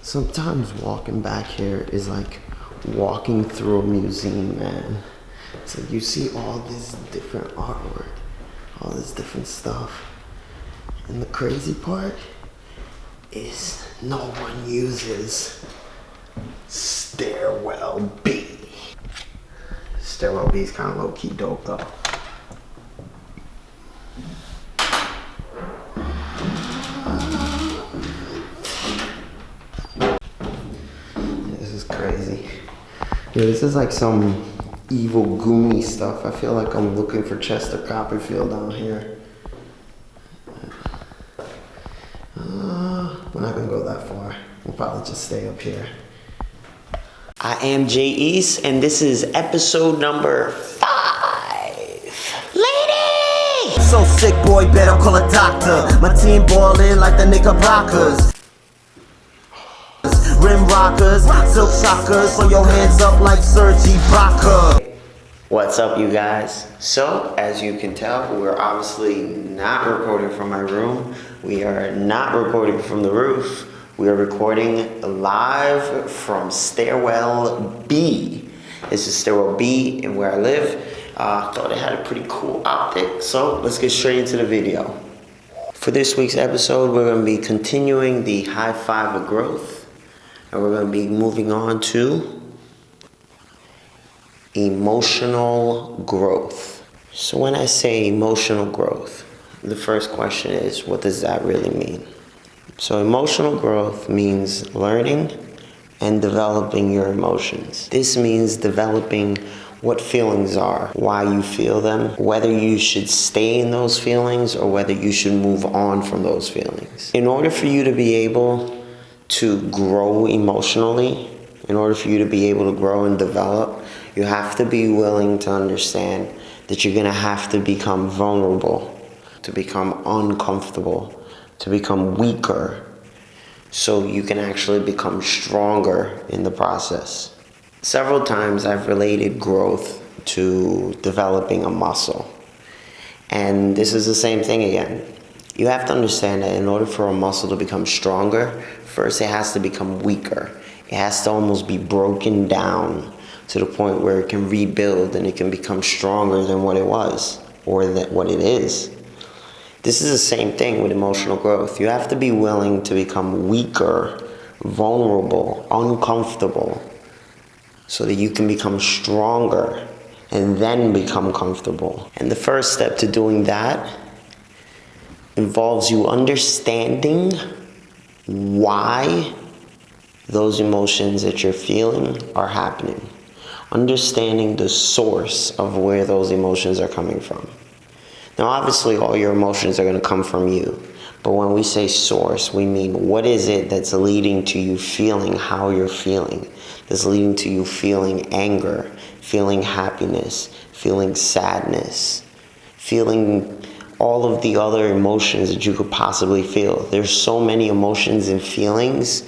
Sometimes walking back here is like walking through a museum, man. So you see all this different artwork, all this different stuff. And the crazy part is no one uses Stairwell B. Stairwell B is kind of low-key dope though. This is crazy. Yeah, this is like some evil Goonie stuff. I feel like I'm looking for Chester Copperfield down here. We're not gonna go that far. We'll probably just stay up here. I am Jay East, and this is episode number 5. Lady! So sick, boy, better call a doctor. My team ballin' like the Knickerbockers. Rim rockers, silk shockers, throw your hands up like Serge Ibaka. What's up, you guys? So, as you can tell, we're obviously not recording from my room. We are not recording from the roof. We are recording live from Stairwell B. This is Stairwell B and where I live. Thought it had a pretty cool optic, so let's get straight into the video. For this week's episode, we're going to be continuing the high five of growth, and we're going to be moving on to emotional growth. So when I say emotional growth, the first question is, what does that really mean? So emotional growth means learning and developing your emotions. This means developing what feelings are, why you feel them, whether you should stay in those feelings or whether you should move on from those feelings. In order for you to be able to grow emotionally, in order for you to be able to grow and develop, you have to be willing to understand that you're gonna have to become vulnerable, to become uncomfortable, to become weaker, so you can actually become stronger in the process. Several times I've related growth to developing a muscle. And this is the same thing again. You have to understand that in order for a muscle to become stronger, first it has to become weaker. It has to almost be broken down to the point where it can rebuild and it can become stronger than what it was or what it is. This is the same thing with emotional growth. You have to be willing to become weaker, vulnerable, uncomfortable, so that you can become stronger and then become comfortable. And the first step to doing that involves you understanding why those emotions that you're feeling are happening. Understanding the source of where those emotions are coming from. Now, obviously, all your emotions are going to come from you. But when we say source, we mean what is it that's leading to you feeling how you're feeling? That's leading to you feeling anger, feeling happiness, feeling sadness, feeling all of the other emotions that you could possibly feel. There's so many emotions and feelings,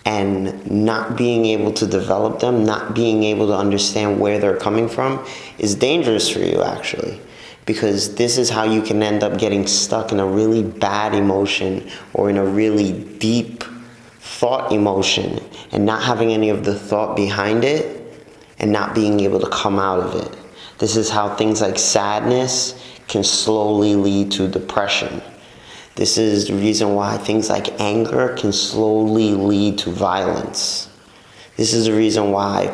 and not being able to develop them, not being able to understand where they're coming from is dangerous for you, actually. Because this is how you can end up getting stuck in a really bad emotion or in a really deep thought emotion and not having any of the thought behind it and not being able to come out of it. This is how things like sadness can slowly lead to depression. This is the reason why things like anger can slowly lead to violence. This is the reason why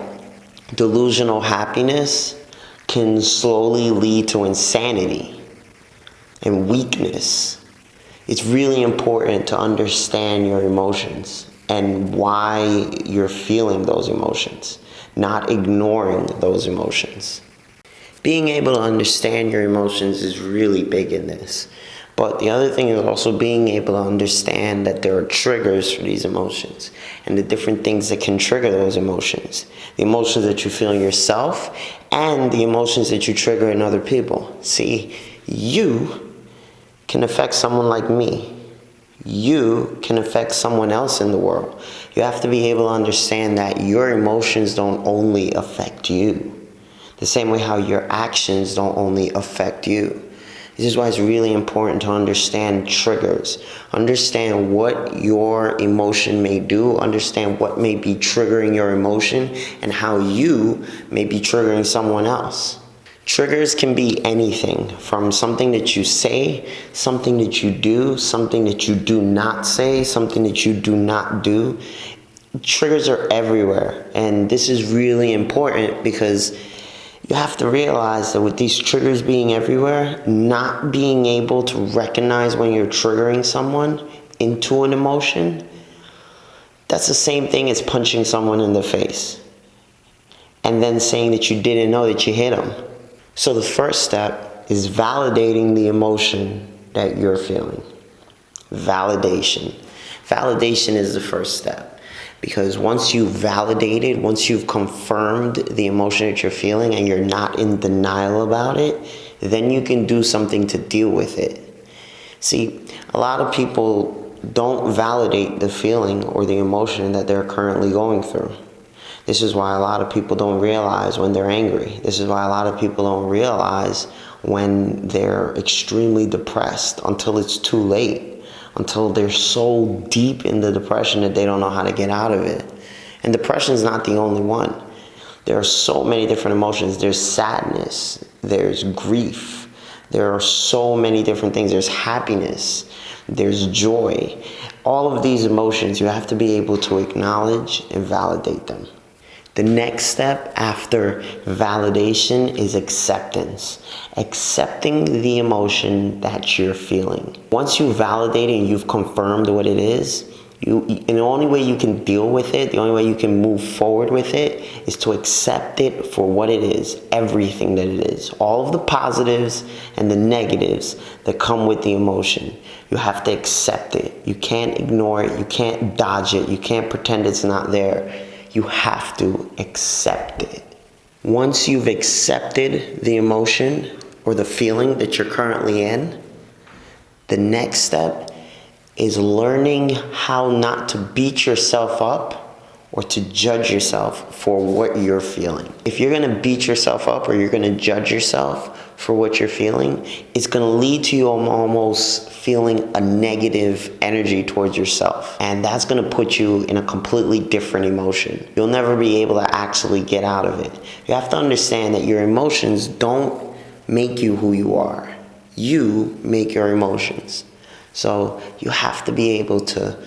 delusional happiness can slowly lead to insanity and weakness. It's really important to understand your emotions and why you're feeling those emotions, not ignoring those emotions. Being able to understand your emotions is really big in this. But the other thing is also being able to understand that there are triggers for these emotions and the different things that can trigger those emotions. The emotions that you feel in yourself and the emotions that you trigger in other people. See, you can affect someone like me. You can affect someone else in the world. You have to be able to understand that your emotions don't only affect you. The same way how your actions don't only affect you. This is why it's really important to understand triggers. Understand what your emotion may do. Understand what may be triggering your emotion and how you may be triggering someone else. Triggers can be anything from something that you say, something that you do, something that you do not say, something that you do not do. Triggers are everywhere, and this is really important because you have to realize that with these triggers being everywhere, not being able to recognize when you're triggering someone into an emotion, that's the same thing as punching someone in the face and then saying that you didn't know that you hit them. So the first step is validating the emotion that you're feeling. Validation. Validation is the first step. Because once you've validated, once you've confirmed the emotion that you're feeling and you're not in denial about it, then you can do something to deal with it. See, a lot of people don't validate the feeling or the emotion that they're currently going through. This is why a lot of people don't realize when they're angry. This is why a lot of people don't realize when they're extremely depressed until it's too late. Until they're so deep in the depression that they don't know how to get out of it. And depression is not the only one. There are so many different emotions. There's sadness, there's grief, there are so many different things. There's happiness, there's joy. All of these emotions, you have to be able to acknowledge and validate them. The next step after validation is acceptance. Accepting the emotion that you're feeling. Once you validate it and you've confirmed what it is, and the only way you can deal with it, the only way you can move forward with it is to accept it for what it is, everything that it is. All of the positives and the negatives that come with the emotion. You have to accept it. You can't ignore it. You can't dodge it. You can't pretend it's not there. You have to accept it. Once you've accepted the emotion or the feeling that you're currently in, the next step is learning how not to beat yourself up or to judge yourself for what you're feeling. If you're gonna beat yourself up or you're gonna judge yourself for what you're feeling, it's gonna lead to you almost feeling a negative energy towards yourself. And that's gonna put you in a completely different emotion. You'll never be able to actually get out of it. You have to understand that your emotions don't make you who you are. You make your emotions. So you have to be able to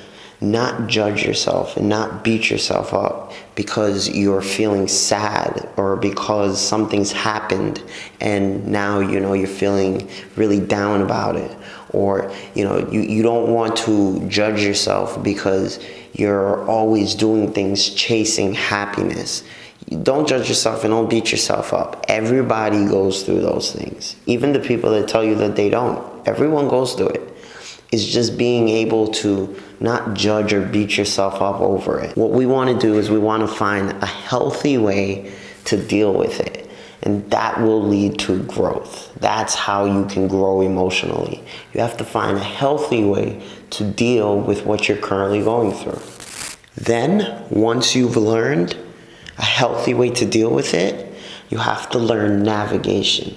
not judge yourself and not beat yourself up because you're feeling sad or because something's happened and now you're feeling really down about it, or you don't want to judge yourself because you're always doing things chasing happiness. Don't judge yourself and don't beat yourself up. Everybody goes through those things. Even the people that tell you that they don't. Everyone goes through it. It's just being able to not judge or beat yourself up over it. What we want to do is we want to find a healthy way to deal with it. And that will lead to growth. That's how you can grow emotionally. You have to find a healthy way to deal with what you're currently going through. Then, once you've learned a healthy way to deal with it, you have to learn navigation.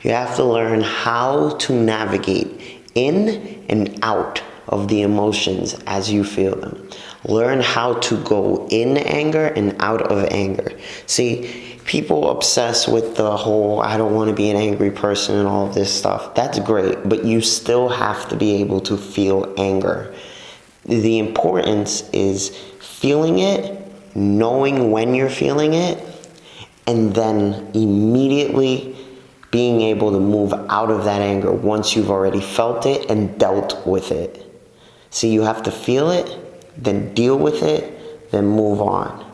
You have to learn how to navigate in and out of the emotions as you feel them. Learn how to go in anger and out of anger. See, people obsess with the whole, I don't want to be an angry person and all of this stuff. That's great, but you still have to be able to feel anger. The importance is feeling it, knowing when you're feeling it, and then immediately being able to move out of that anger once you've already felt it and dealt with it. See, you have to feel it, then deal with it, then move on.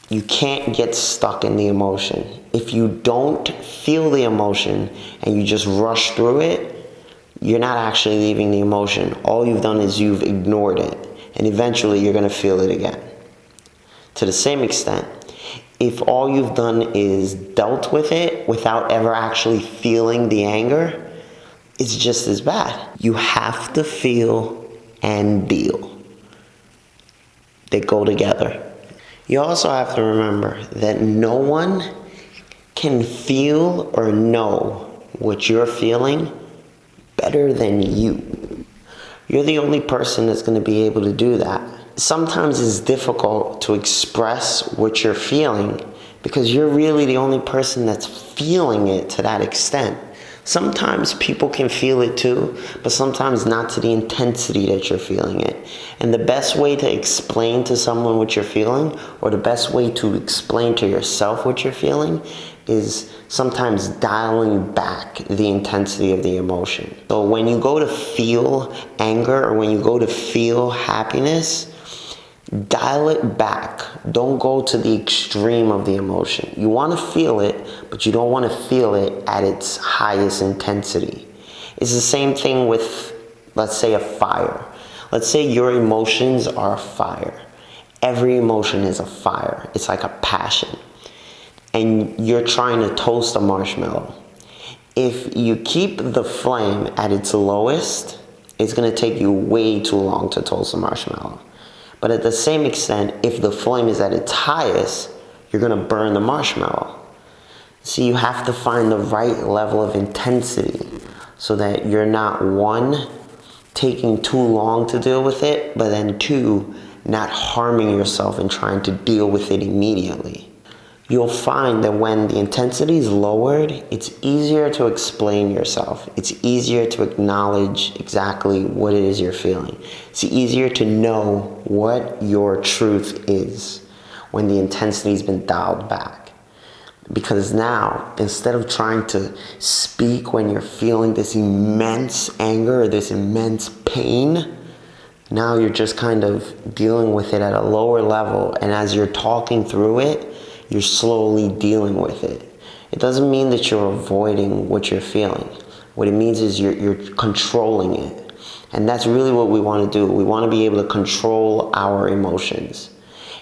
You can't get stuck in the emotion. If you don't feel the emotion and you just rush through it, you're not actually leaving the emotion. All you've done is you've ignored it, and eventually you're going to feel it again. To the same extent, if all you've done is dealt with it without ever actually feeling the anger, it's just as bad. You have to feel and deal. They go together. You also have to remember that no one can feel or know what you're feeling better than you. You're the only person that's going to be able to do that. Sometimes it's difficult to express what you're feeling because you're really the only person that's feeling it to that extent. Sometimes people can feel it too, but sometimes not to the intensity that you're feeling it. And the best way to explain to someone what you're feeling, or the best way to explain to yourself what you're feeling, is sometimes dialing back the intensity of the emotion. So when you go to feel anger, or when you go to feel happiness, dial it back. Don't go to the extreme of the emotion. You want to feel it, but you don't want to feel it at its highest intensity. It's the same thing with, let's say, a fire. Let's say your emotions are a fire. Every emotion is a fire. It's like a passion. And you're trying to toast a marshmallow. If you keep the flame at its lowest, it's going to take you way too long to toast a marshmallow. But at the same extent, if the flame is at its highest, you're going to burn the marshmallow. So you have to find the right level of intensity so that you're not, one, taking too long to deal with it, but then two, not harming yourself and trying to deal with it immediately. You'll find that when the intensity is lowered, it's easier to explain yourself. It's easier to acknowledge exactly what it is you're feeling. It's easier to know what your truth is when the intensity's been dialed back. Because now, instead of trying to speak when you're feeling this immense anger or this immense pain, now you're just kind of dealing with it at a lower level. And as you're talking through it, you're slowly dealing with it. It doesn't mean that you're avoiding what you're feeling. What it means is you're controlling it. And that's really what we want to do. We want to be able to control our emotions.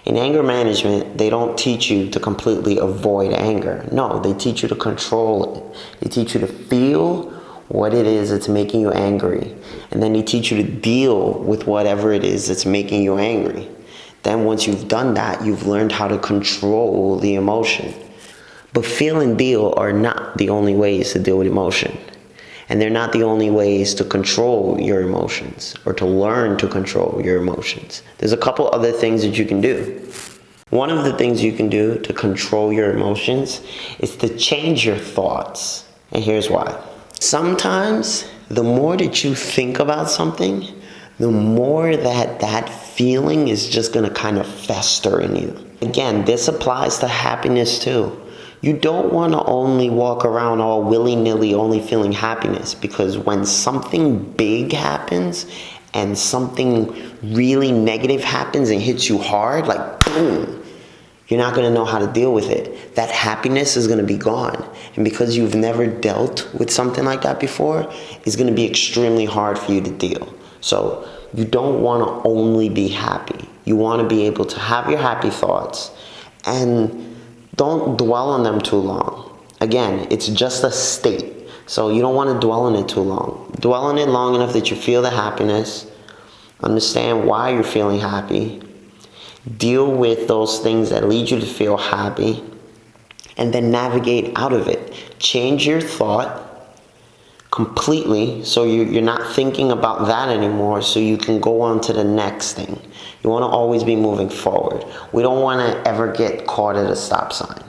In anger management, they don't teach you to completely avoid anger. No, they teach you to control it. They teach you to feel what it is that's making you angry. And then they teach you to deal with whatever it is that's making you angry. Then once you've done that, you've learned how to control the emotion. But feel and deal are not the only ways to deal with emotion. And they're not the only ways to control your emotions or to learn to control your emotions. There's a couple other things that you can do. One of the things you can do to control your emotions is to change your thoughts. And here's why. Sometimes the more that you think about something, the more that feeling is just going to kind of fester in you. Again, this applies to happiness too. You don't want to only walk around all willy-nilly only feeling happiness, because when something big happens and something really negative happens and hits you hard, like boom, you're not going to know how to deal with it. That happiness is going to be gone. And because you've never dealt with something like that before, it's going to be extremely hard for you to deal. So you don't want to only be happy. You want to be able to have your happy thoughts and don't dwell on them too long. Again, it's just a state. So you don't want to dwell on it too long. Dwell on it long enough that you feel the happiness, understand why you're feeling happy, deal with those things that lead you to feel happy, and then navigate out of it. Change your thought completely, so you're not thinking about that anymore, so you can go on to the next thing. You want to always be moving forward. We don't want to ever get caught at a stop sign.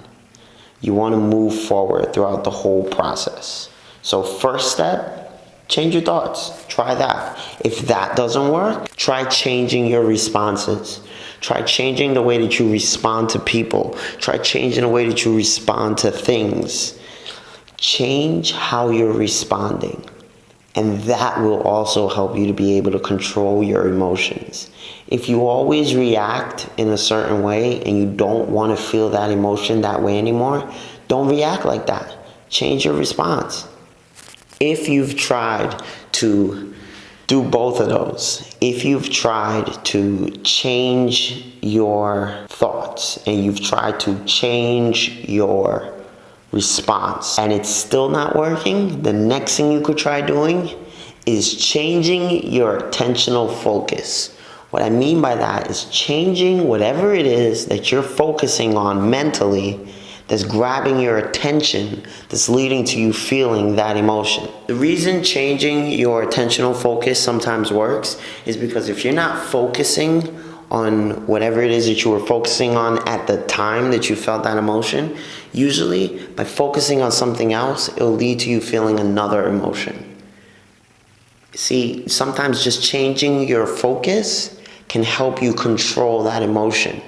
You want to move forward throughout the whole process. So first step, change your thoughts. Try that. If that doesn't work, try changing your responses. Try changing the way that you respond to people. Try changing the way that you respond to things. Change how you're responding, and that will also help you to be able to control your emotions. If you always react in a certain way and you don't want to feel that emotion that way anymore, don't react like that. Change your response. If you've tried to do both of those, if you've tried to change your thoughts and you've tried to change your response and it's still not working, the next thing you could try doing is changing your attentional focus. What I mean by that is changing whatever it is that you're focusing on mentally that's grabbing your attention, that's leading to you feeling that emotion. The reason changing your attentional focus sometimes works is because if you're not focusing on whatever it is that you were focusing on at the time that you felt that emotion, usually by focusing on something else, it'll lead to you feeling another emotion. See, sometimes just changing your focus can help you control that emotion.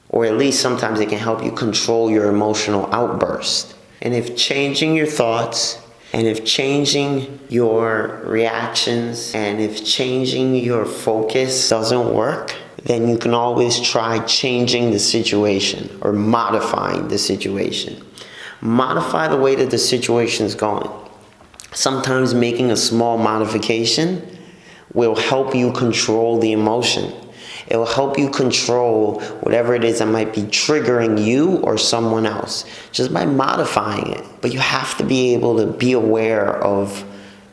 Or at least sometimes it can help you control your emotional outburst. And if changing your thoughts, and if changing your reactions, and if changing your focus doesn't work, then you can always try changing the situation or modifying the situation. Modify the way that the situation is going. Sometimes making a small modification will help you control the emotion. It will help you control whatever it is that might be triggering you or someone else just by modifying it. But you have to be able to be aware of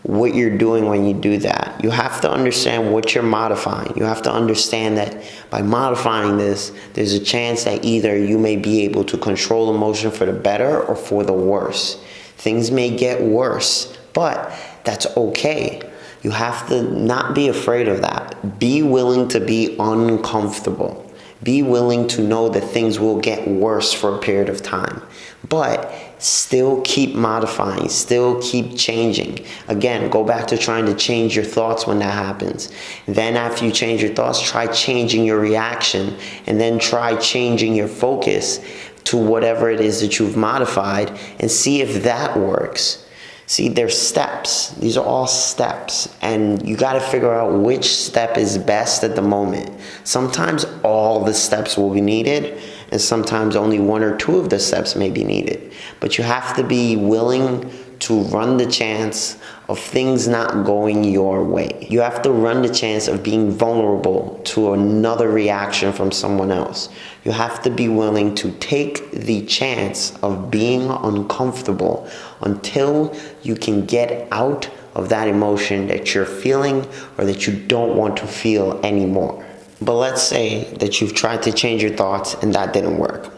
what you're doing when you do that. You have to understand what you're modifying. You have to understand that by modifying this, there's a chance that either you may be able to control emotion for the better or for the worse. Things may get worse, but that's okay. You have to not be afraid of that. Be willing to be uncomfortable. Be willing to know that things will get worse for a period of time. But still keep modifying, still keep changing. Again, go back to trying to change your thoughts when that happens. Then after you change your thoughts, try changing your reaction, and then try changing your focus to whatever it is that you've modified and see if that works. See, there's steps. These are all steps, and you got to figure out which step is best at the moment. Sometimes all the steps will be needed, and sometimes only one or two of the steps may be needed. But you have to be willing to run the chance of things not going your way. You have to run the chance of being vulnerable to another reaction from someone else. You have to be willing to take the chance of being uncomfortable until you can get out of that emotion that you're feeling or that you don't want to feel anymore. But let's say that you've tried to change your thoughts and that didn't work.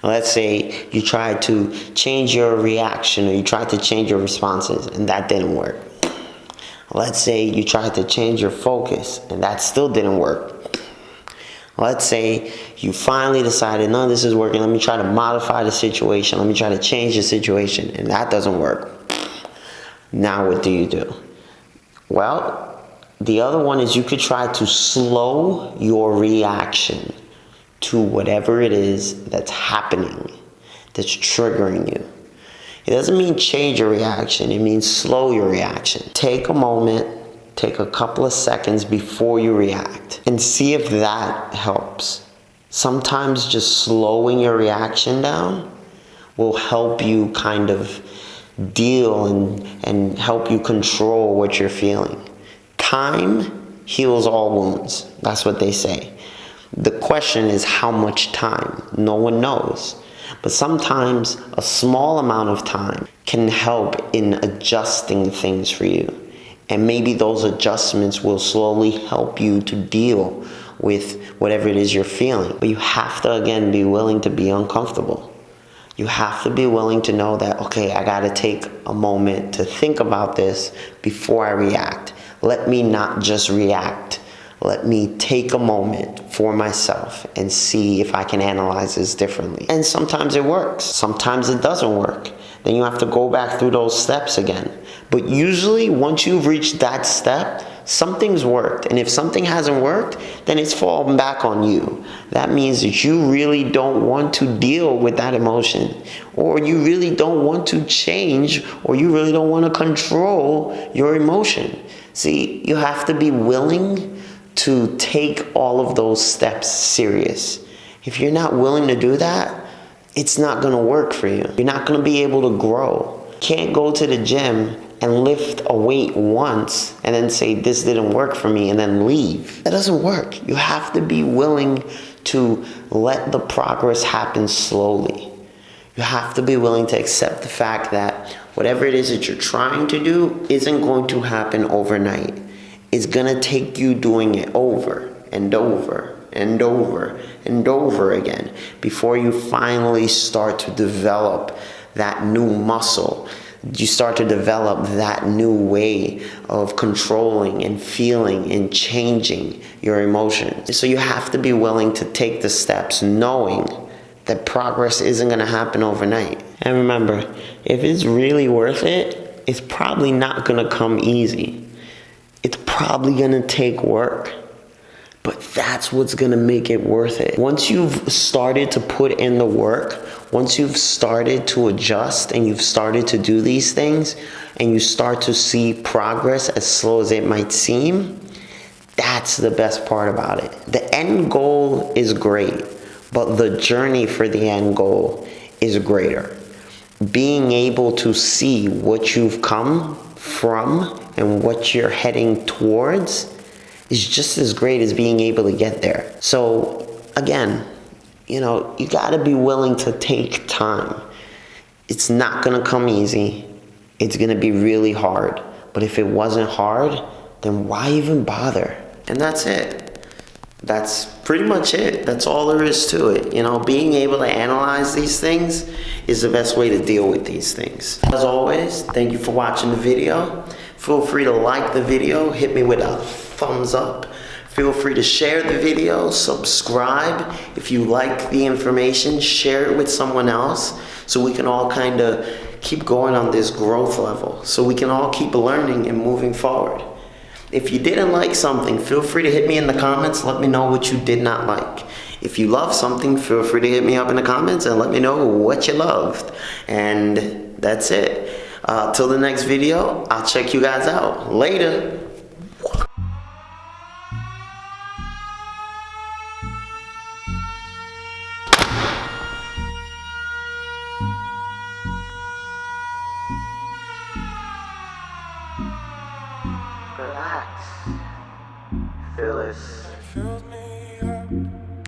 Let's say you tried to change your reaction or you tried to change your responses and that didn't work. Let's say you tried to change your focus and that still didn't work. Let's say you finally decided, no, this is working. Let me try to modify the situation. Let me try to change the situation, and that doesn't work. Now what do? Well, the other one is you could try to slow your reaction to whatever it is that's happening, that's triggering you. It doesn't mean change your reaction. It means slow your reaction. Take a moment. Take a couple of seconds before you react and see if that helps. Sometimes just slowing your reaction down will help you kind of deal and help you control what you're feeling. Time heals all wounds. That's what they say. The question is how much time? No one knows. But sometimes a small amount of time can help in adjusting things for you. And maybe those adjustments will slowly help you to deal with whatever it is you're feeling. But you have to, again, be willing to be uncomfortable. You have to be willing to know that, okay, I got to take a moment to think about this before I react. Let me not just react. Let me take a moment for myself and see if I can analyze this differently. And sometimes it works. Sometimes it doesn't work. Then you have to go back through those steps again. But usually, once you've reached that step, something's worked. And if something hasn't worked, then it's fallen back on you. That means that you really don't want to deal with that emotion. Or you really don't want to change, or you really don't want to control your emotion. See, you have to be willing to take all of those steps serious. If you're not willing to do that, it's not going to work for you. You're not going to be able to grow. You can't go to the gym and lift a weight once and then say, this didn't work for me, and then leave. That doesn't work. You have to be willing to let the progress happen slowly. You have to be willing to accept the fact that whatever it is that you're trying to do isn't going to happen overnight. It's going to take you doing it over and over and over and over again before you finally start to develop that new muscle. You start to develop that new way of controlling and feeling and changing your emotions. So you have to be willing to take the steps knowing that progress isn't going to happen overnight. And remember, if it's really worth it, it's probably not going to come easy. It's probably going to take work. But that's what's going to make it worth it. Once you've started to put in the work, once you've started to adjust and you've started to do these things, and you start to see progress as slow as it might seem, that's the best part about it. The end goal is great, but the journey for the end goal is greater. Being able to see what you've come from and what you're heading towards is just as great as being able to get there. So again, you gotta be willing to take time. It's not gonna come easy. It's gonna be really hard. But if it wasn't hard, then why even bother? And that's it. That's pretty much it. That's all there is to it. Being able to analyze these things is the best way to deal with these things. As always, thank you for watching the video. Feel free to like the video, hit me with a thumbs up. Feel free to share the video, subscribe. If you like the information, share it with someone else so we can all kind of keep going on this growth level, so we can all keep learning and moving forward. If you didn't like something, feel free to hit me in the comments, let me know what you did not like. If you love something, feel free to hit me up in the comments and let me know what you loved. And that's it. Till the next video, I'll check you guys out. Later.